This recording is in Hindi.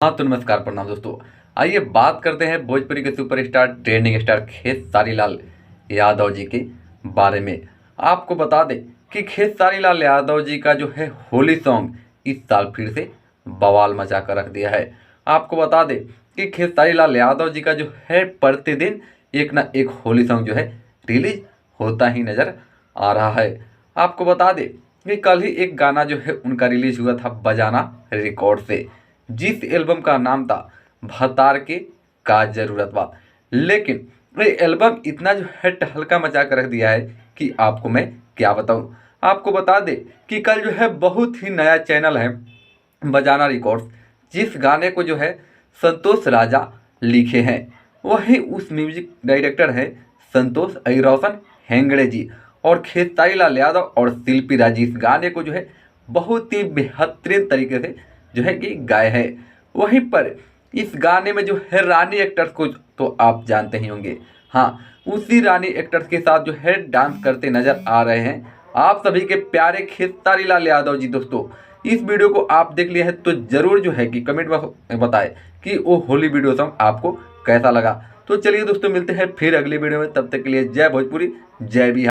हाँ तो नमस्कार प्रणाम दोस्तों। आइए बात करते हैं भोजपुरी के superstar trending star Khesari Lal Yadav ji के बारे में। आपको बता दें कि खेसारी लाल यादव जी का जो है होली सॉन्ग इस साल फिर से बवाल मचा कर रख दिया है। आपको बता दें कि खेसारी लाल यादव जी का जो है प्रतिदिन एक ना एक होली सॉन्ग जो है रिलीज होता ही नज़र आ रहा है। आपको बता दें कि कल ही एक गाना जो है उनका रिलीज हुआ था बजाना रिकॉर्ड से, जिस एल्बम का नाम था भतार के का जरूरत बा। लेकिन ये एल्बम इतना जो है टहलका मचा कर रख दिया है कि आपको मैं क्या बताऊं। आपको बता दे कि कल जो है बहुत ही नया चैनल है बजाना रिकॉर्ड्स, जिस गाने को जो है संतोष राजा लिखे हैं, वही उस म्यूजिक डायरेक्टर है संतोष रोशन हेंगड़े जी, और खेसारी लाल यादव और शिल्पी राज इस गाने को जो है बहुत ही बेहतरीन तरीके से जो है कि गाए है। वहीं पर इस गाने में जो है रानी एक्टर्स को तो आप जानते ही होंगे। हाँ, उसी रानी एक्टर्स के साथ जो है डांस करते नजर आ रहे हैं आप सभी के प्यारे खेसारी लाल यादव जी। दोस्तों, इस वीडियो को आप देख लिए हैं तो जरूर जो है कि कमेंट में बताएं कि वो होली वीडियो सॉन्ग आपको कैसा लगा। तो चलिए दोस्तों, मिलते हैं फिर अगली वीडियो में। तब तक के लिए जय भोजपुरी, जय बिहार।